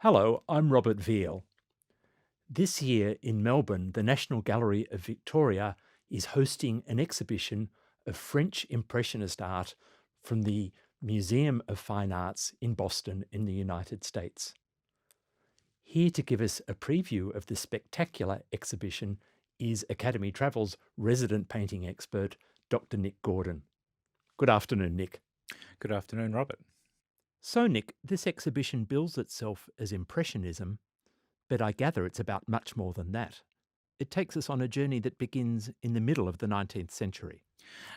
Hello, I'm Robert Veal. This year in Melbourne, the National Gallery of Victoria is hosting an exhibition of French Impressionist art from the Museum of Fine Arts in Boston in the United States. Here to give us a preview of the spectacular exhibition is Academy Travel's resident painting expert, Dr. Nick Gordon. Good afternoon, Nick. Good afternoon, Robert. So, Nick, this exhibition bills itself as Impressionism, but I gather it's about much more than that. It takes us on a journey that begins in the middle of the 19th century.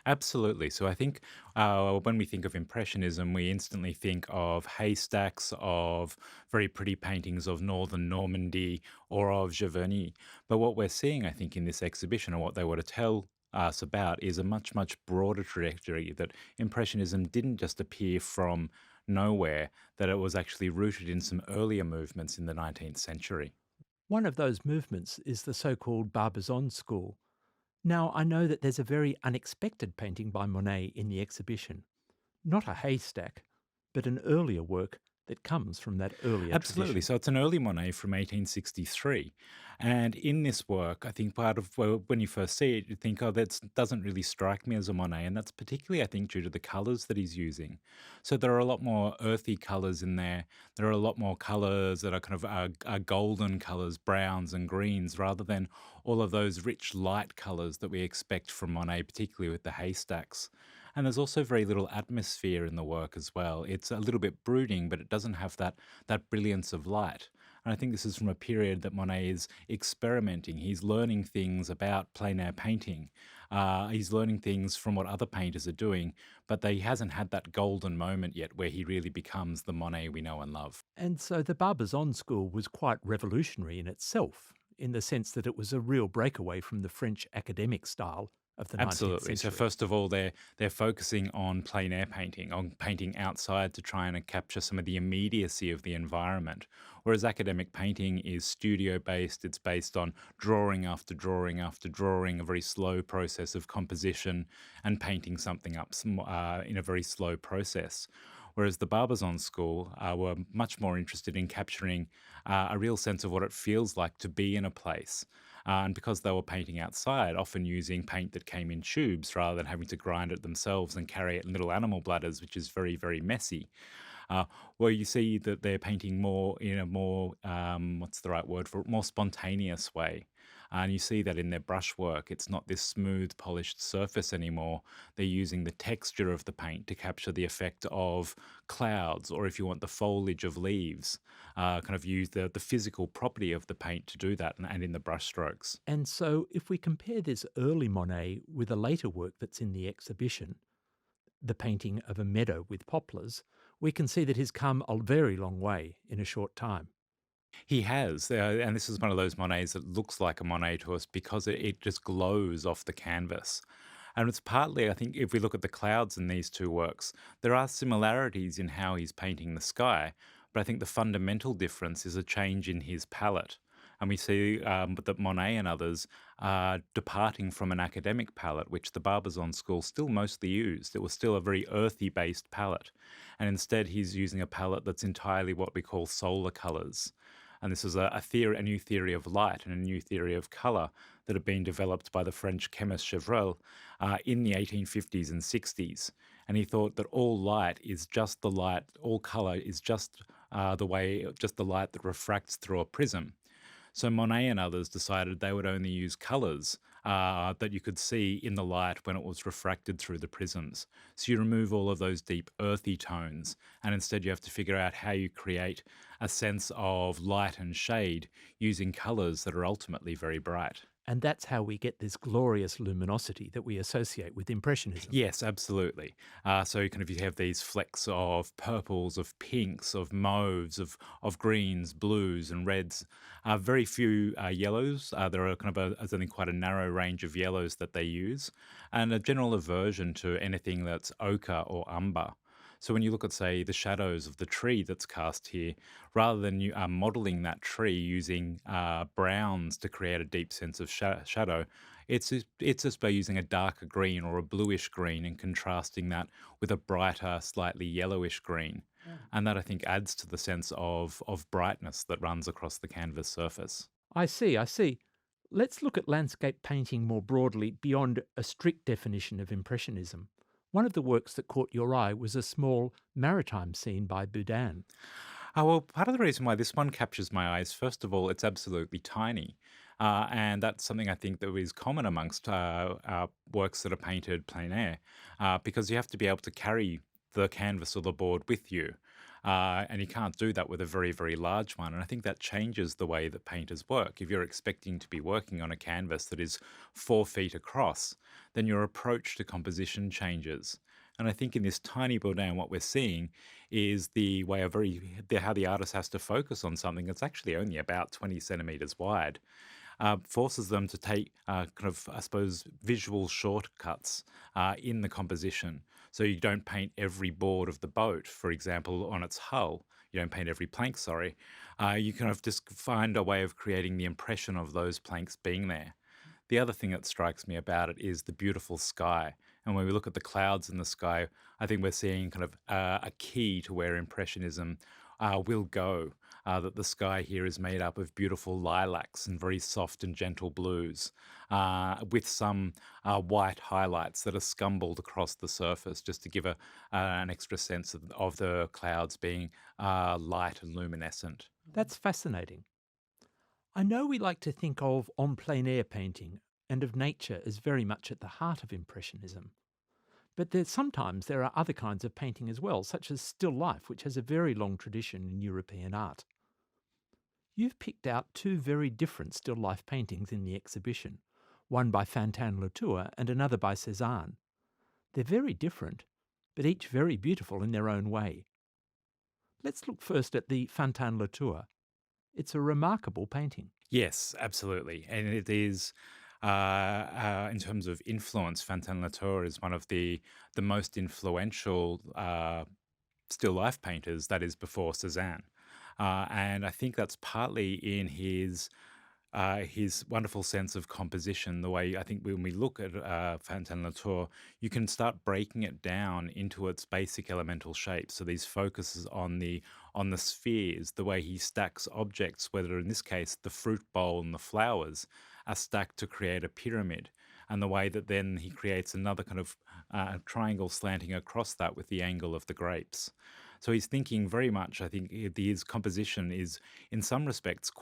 Absolutely. So I think when we think of Impressionism, we instantly think of haystacks, of very pretty paintings of northern Normandy or of Giverny. But what we're seeing, I think, in this exhibition, or what they want to tell us about, is a much, much broader trajectory that Impressionism didn't just appear from nowhere, that it was actually rooted in some earlier movements in the 19th century. One of those movements is the so called Barbers school. Now, I know that there's a very unexpected painting by Monet in the exhibition. Not a haystack, but an earlier work that comes from that earlier Absolutely. tradition. So it's an early Monet from 1863. And in this work, I think part of when you first see it, you think, oh, that doesn't really strike me as a Monet. And that's particularly, I think, due to the colors that he's using. So there are a lot more earthy colors in there. There are a lot more colors that are kind of golden colors, browns and greens, rather than all of those rich light colors that we expect from Monet, particularly with the haystacks. And there's also very little atmosphere in the work as well. It's a little bit brooding, but it doesn't have that brilliance of light. And I think this is from a period that Monet is experimenting. He's learning things about plein air painting. He's learning things from what other painters are doing, but he hasn't had that golden moment yet where he really becomes the Monet we know and love. And so the Barbers school was quite revolutionary in itself, in the sense that it was a real breakaway from the French academic style of the 19th Absolutely. So century. first of all, they're focusing on plein air painting, on painting outside to try and capture some of the immediacy of the environment. Whereas academic painting is studio based, it's based on drawing after drawing after drawing, a very slow process of composition and painting something up in a very slow process. Whereas the Barbizon School were much more interested in capturing a real sense of what it feels like to be in a place. And because they were painting outside, often using paint that came in tubes rather than having to grind it themselves and carry it in little animal bladders, which is very, very messy. Uh, where you see that they're painting more in a more, what's the right word for it, more spontaneous way. And you see that in their brushwork. It's not this smooth, polished surface anymore. They're using the texture of the paint to capture the effect of clouds, or if you want the foliage of leaves, kind of use the physical property of the paint to do that and in the brush strokes. And so, if we compare this early Monet with a later work that's in the exhibition, the painting of a meadow with poplars, we can see that he's come a very long way in a short time. He has, and this is one of those Monets that looks like a Monet to us because it just glows off the canvas. And it's partly, I think, if we look at the clouds in these two works, there are similarities in how he's painting the sky, but I think the fundamental difference is a change in his palette. And we see that Monet and others are departing from an academic palette, which the Barbizon school still mostly used. It was still a very earthy based palette. And instead, he's using a palette that's entirely what we call solar colors. And this is a new theory of light and a new theory of color that had been developed by the French chemist Chevreul in the 1850s and 60s. And he thought that all light is just the light, all color is just the light that refracts through a prism. So Monet and others decided they would only use colors that you could see in the light when it was refracted through the prisms. So you remove all of those deep earthy tones, and instead you have to figure out how you create a sense of light and shade using colors that are ultimately very bright. And that's how we get this glorious luminosity that we associate with Impressionism. Yes, absolutely. So kind of you have these flecks of purples, of pinks, of mauves, of greens, blues, and reds. Very few yellows. There are kind of there's only quite a narrow range of yellows that they use, and a general aversion to anything that's ochre or umber. So when you look at, say, the shadows of the tree that's cast here, rather than you modeling that tree using browns to create a deep sense of shadow, it's just by using a darker green or a bluish green and contrasting that with a brighter, slightly yellowish green. And that I think adds to the sense of brightness that runs across the canvas surface. I see, I see. Let's look at landscape painting more broadly beyond a strict definition of Impressionism. One of the works that caught your eye was a small maritime scene by Boudin. Oh, well, part of the reason why this one captures my eyes, first of all, it's absolutely tiny. And that's something I think that is common amongst works that are painted plein air, because you have to be able to carry the canvas or the board with you. And you can't do that with a very, very large one. And I think that changes the way that painters work. If you're expecting to be working on a canvas that is 4 feet across, then your approach to composition changes. And I think in this tiny Bourdain, what we're seeing is the way how the artist has to focus on something that's actually only about 20 centimeters wide, forces them to take kind of, I suppose, visual shortcuts in the composition. So you don't paint every board of the boat, for example, on its hull. You don't paint every plank, sorry. You kind of just find a way of creating the impression of those planks being there. The other thing that strikes me about it is the beautiful sky. And when we look at the clouds in the sky, I think we're seeing kind of a key to where Impressionism will go. That the sky here is made up of beautiful lilacs and very soft and gentle blues, with some white highlights that are scumbled across the surface just to give an extra sense of the clouds being light and luminescent. That's fascinating. I know we like to think of en plein air painting and of nature as very much at the heart of Impressionism. But sometimes there are other kinds of painting as well, such as still life, which has a very long tradition in European art. You've picked out two very different still life paintings in the exhibition, one by Fantin-Latour and another by Cezanne. They're very different, but each very beautiful in their own way. Let's look first at the Fantin-Latour. It's a remarkable painting. Yes, absolutely. And it is, in terms of influence, Fantin Latour is one of the most influential still life painters that is before Cezanne. And I think that's partly in his wonderful sense of composition. The way I think when we look at Fantin Latour, you can start breaking it down into its basic elemental shapes. So these focuses on the spheres, the way he stacks objects, whether in this case the fruit bowl and the flowers are stacked to create a pyramid, and the way that then he creates another kind of triangle slanting across that with the angle of the grapes. So he's thinking very much. I think his composition is, in some respects,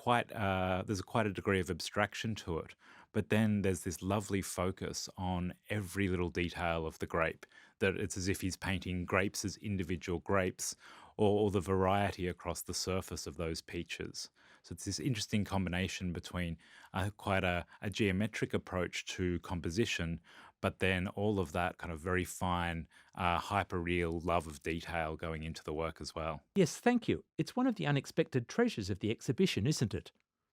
there's quite a degree of abstraction to it. But then there's this lovely focus on every little detail of the grape. That it's as if he's painting grapes as individual grapes, or the variety across the surface of those peaches. So it's this interesting combination between quite a geometric approach to composition, but then all of that kind of very fine, hyper-real love of detail going into the work as well. Yes, thank you. It's one of the unexpected treasures of the exhibition, isn't it?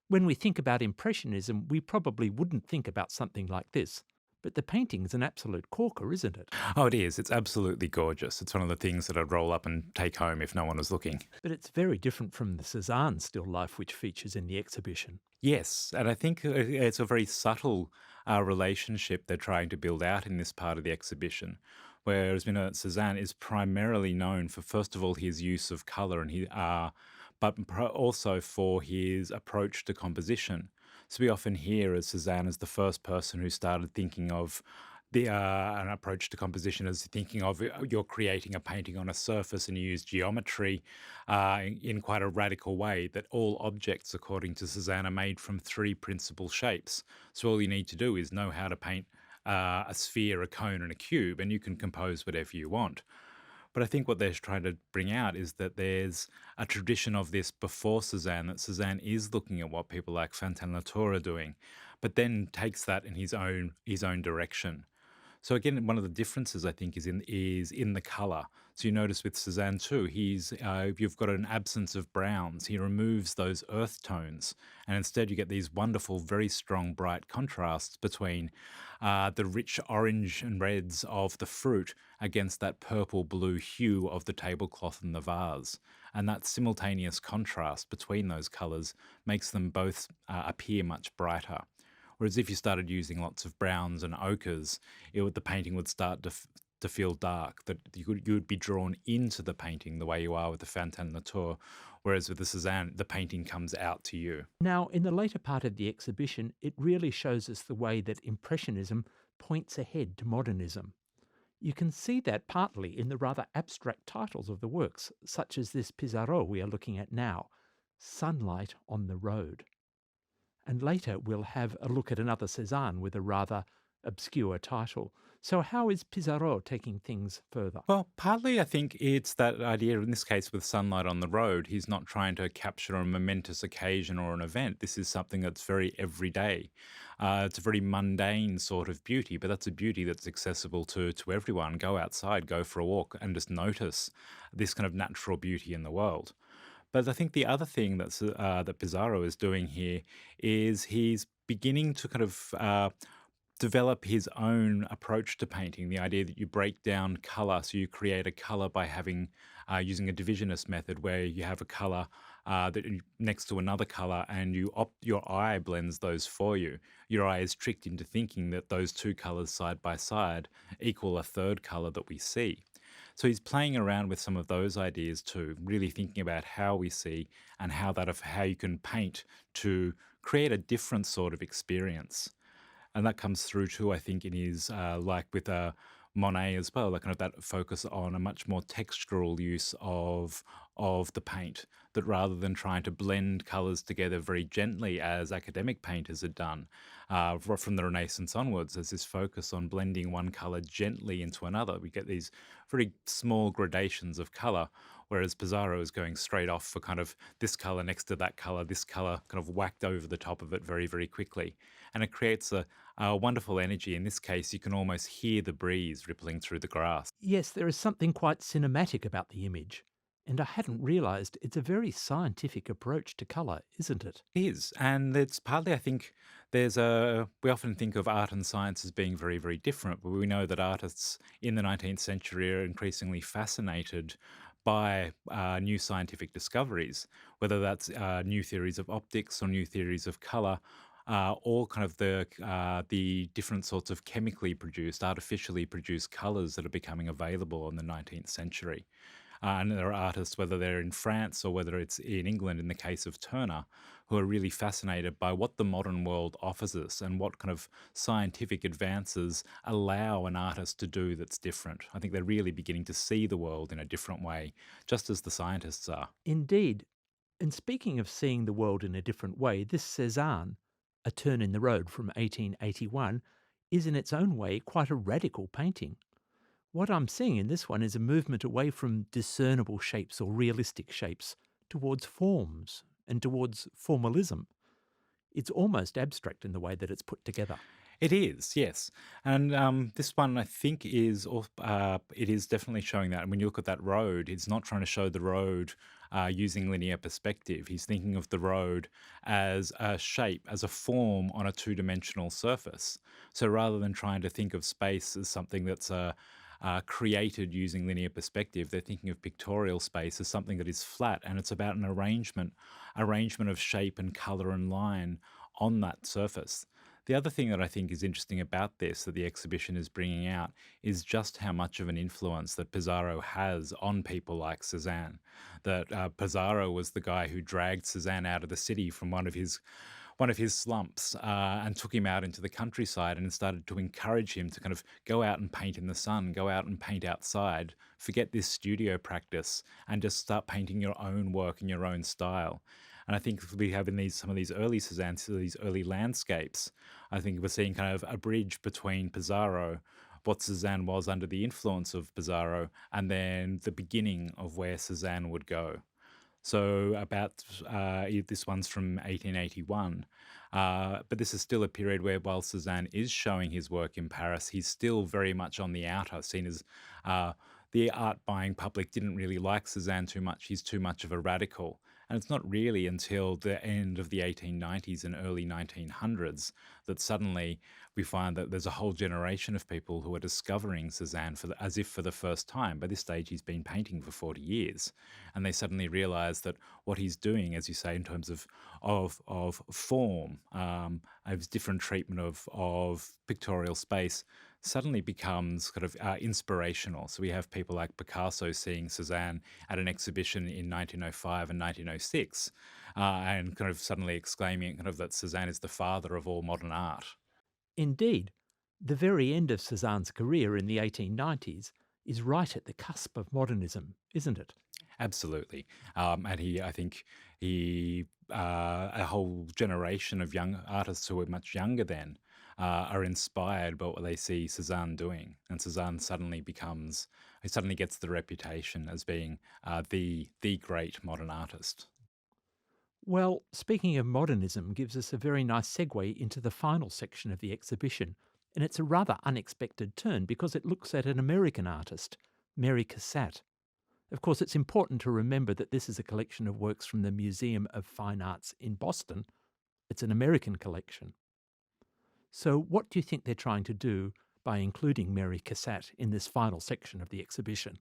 When we think about Impressionism, we probably wouldn't think about something like this. But the painting's an absolute corker, isn't it? Oh, it is. It's absolutely gorgeous. It's one of the things that I'd roll up and take home if no one was looking. But it's very different from the Cezanne still life which features in the exhibition. Yes, and I think it's a very subtle relationship they're trying to build out in this part of the exhibition. Whereas Cezanne is primarily known for, first of all, his use of color but also for his approach to composition. So we often hear as Cezanne as the first person who started thinking of an approach to composition as thinking of you're creating a painting on a surface and you use geometry in quite a radical way, that all objects, according to Cezanne, are made from three principal shapes. So all you need to do is know how to paint a sphere, a cone, and a cube, and you can compose whatever you want. But I think what they're trying to bring out is that there's a tradition of this before Cezanne, that Cezanne is looking at what people like Fantin Latour are doing, but then takes that in his own direction. So again, one of the differences I think is in the color. So you notice with Cezanne too, you've got an absence of browns. He removes those earth tones, and instead you get these wonderful, very strong, bright contrasts between the rich orange and reds of the fruit against that purple blue hue of the tablecloth and the vase. And that simultaneous contrast between those colors makes them both appear much brighter. Whereas if you started using lots of browns and ochres, the painting would start to feel dark, that you would be drawn into the painting the way you are with the Fontaine Latour, whereas with the Cezanne, the painting comes out to you. Now, in the later part of the exhibition, it really shows us the way that Impressionism points ahead to modernism. You can see that partly in the rather abstract titles of the works, such as this Pizarro we are looking at now, Sunlight on the Road. And later we'll have a look at another Cezanne with a rather obscure title. So how is Pizarro taking things further? Well, partly I think it's that idea, in this case with Sunlight on the Road, he's not trying to capture a momentous occasion or an event. This is something that's very everyday. It's a very mundane sort of beauty, but that's a beauty that's accessible to everyone. Go outside, go for a walk, and just notice this kind of natural beauty in the world. But I think the other thing that Pizarro is doing here is he's beginning to kind of develop his own approach to painting. The idea that you break down color, so you create a color by having using a divisionist method, where you have a color next to another color, and your eye blends those for you. Your eye is tricked into thinking that those two colors side by side equal a third color that we see. So he's playing around with some of those ideas too, really thinking about how we see and how you can paint to create a different sort of experience. And that comes through too, I think, in his like with Monet as well, like kind of that focus on a much more textural use of the paint. That rather than trying to blend colours together very gently, as academic painters had done from the Renaissance onwards, there's this focus on blending one colour gently into another. We get these very small gradations of colour, whereas Pizarro is going straight off for kind of this colour next to that colour, this colour kind of whacked over the top of it very, very quickly. And it creates a wonderful energy. In this case, you can almost hear the breeze rippling through the grass. Yes, there is something quite cinematic about the image. And I hadn't realised it's a very scientific approach to colour, isn't it? It is. And it's partly, I think, we often think of art and science as being very, very different, but we know that artists in the 19th century are increasingly fascinated by new scientific discoveries, whether that's new theories of optics or new theories of colour, or kind of the different sorts of chemically produced, artificially produced colours that are becoming available in the 19th century. And there are artists, whether they're in France or whether it's in England, in the case of Turner, who are really fascinated by what the modern world offers us and what kind of scientific advances allow an artist to do that's different. I think they're really beginning to see the world in a different way, just as the scientists are. Indeed. And speaking of seeing the world in a different way, this Cezanne, A Turn in the Road from 1881, is in its own way quite a radical painting. What I'm seeing in this one is a movement away from discernible shapes or realistic shapes towards forms and towards formalism. It's almost abstract in the way that it's put together. It is, yes, and this one I think it is definitely showing that. And when you look at that road, it's not trying to show the road using linear perspective. He's thinking of the road as a shape, as a form on a two-dimensional surface. So rather than trying to think of space as something that's created using linear perspective, they're thinking of pictorial space as something that is flat, and it's about an arrangement of shape and color and line on that surface. The other thing that I think is interesting about this, that the exhibition is bringing out, is just how much of an influence that Pizarro has on people like Cezanne. That Pizarro was the guy who dragged Cezanne out of the city from one of his slumps, and took him out into the countryside and started to encourage him to kind of go out and paint in the sun, go out and paint outside, forget this studio practice, and just start painting your own work in your own style. And I think we have in some of these early Cezannes, these early landscapes, I think we're seeing kind of a bridge between Pizarro, what Cezanne was under the influence of Pizarro, and then the beginning of where Cezanne would go. So this one's from 1881, but this is still a period where, while Cezanne is showing his work in Paris, he's still very much on the outer, seen as the art buying public didn't really like Cezanne too much. He's too much of a radical. And it's not really until the end of the 1890s and early 1900s that suddenly we find that there's a whole generation of people who are discovering Cezanne as if for the first time. By this stage, he's been painting for 40 years. And they suddenly realize that what he's doing, as you say, in terms of form, of different treatment of pictorial space, suddenly becomes kind of inspirational. So we have people like Picasso seeing Cezanne at an exhibition in 1905 and 1906, and kind of suddenly exclaiming kind of that Cezanne is the father of all modern art. Indeed, the very end of Cezanne's career in the 1890s is right at the cusp of modernism, isn't it? Absolutely. And I think a whole generation of young artists who were much younger then are inspired by what they see Cezanne doing. And Cezanne he suddenly gets the reputation as being the great modern artist. Well, speaking of modernism gives us a very nice segue into the final section of the exhibition, and it's a rather unexpected turn because it looks at an American artist, Mary Cassatt. Of course, it's important to remember that this is a collection of works from the Museum of Fine Arts in Boston. It's an American collection. So, what do you think they're trying to do by including Mary Cassatt in this final section of the exhibition?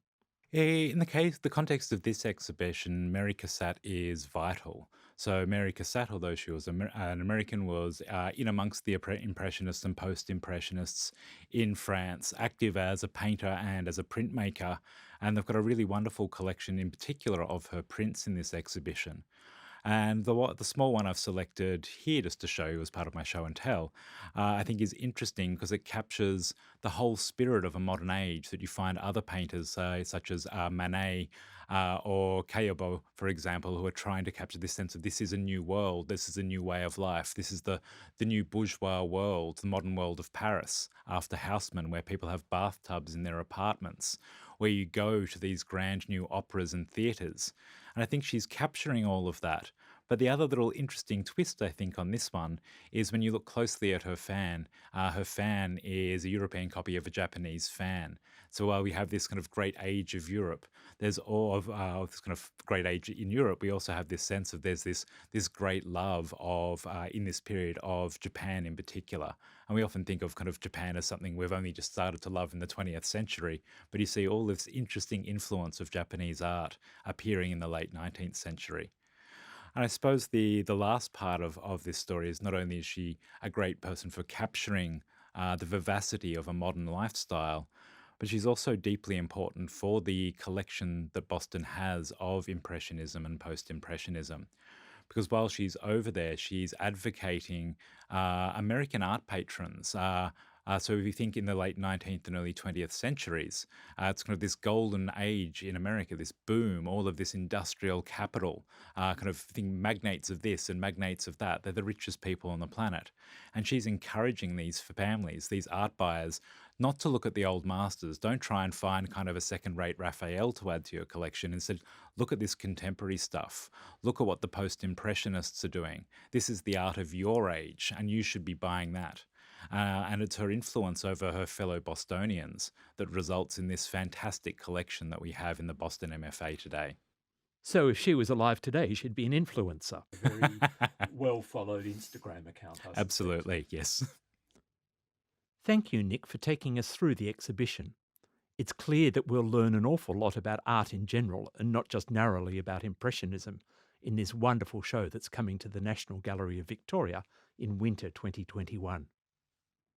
In the context of this exhibition, Mary Cassatt is vital. So Mary Cassatt, although she was an American, was in amongst the Impressionists and Post-Impressionists in France, active as a painter and as a printmaker. And they've got a really wonderful collection, in particular, of her prints in this exhibition. And the small one I've selected here just to show you as part of my show and tell, I think is interesting because it captures the whole spirit of a modern age that you find other painters, such as Manet or Cayabo, for example, who are trying to capture this sense of this is a new world, this is a new way of life, this is the new bourgeois world, the modern world of Paris after Haussmann, where people have bathtubs in their apartments, where you go to these grand new operas and theatres. And I think she's capturing all of that. But the other little interesting twist, I think, on this one is when you look closely at her fan is a European copy of a Japanese fan. So while we have this kind of great age of Europe, there's all of this kind of great age in Europe. We also have this sense of there's this great love of in this period of Japan in particular. And we often think of kind of Japan as something we've only just started to love in the 20th century. But you see all this interesting influence of Japanese art appearing in the late 19th century. And I suppose the last part of this story is not only is she a great person for capturing the vivacity of a modern lifestyle, but she's also deeply important for the collection that Boston has of Impressionism and Post-Impressionism. Because while she's over there, she's advocating American art patrons. So if you think in the late 19th and early 20th centuries, it's kind of this golden age in America, this boom, all of this industrial capital, kind of thing, magnates of this and magnates of that. They're the richest people on the planet. And she's encouraging these families, these art buyers, not to look at the old masters. Don't try and find kind of a second-rate Raphael to add to your collection. Instead, look at this contemporary stuff. Look at what the post-impressionists are doing. This is the art of your age, and you should be buying that. And it's her influence over her fellow Bostonians that results in this fantastic collection that we have in the Boston MFA today. So, if she was alive today, she'd be an influencer. A very well followed Instagram account, I suspect. Absolutely, yes. Thank you, Nick, for taking us through the exhibition. It's clear that we'll learn an awful lot about art in general and not just narrowly about Impressionism in this wonderful show that's coming to the National Gallery of Victoria in winter 2021.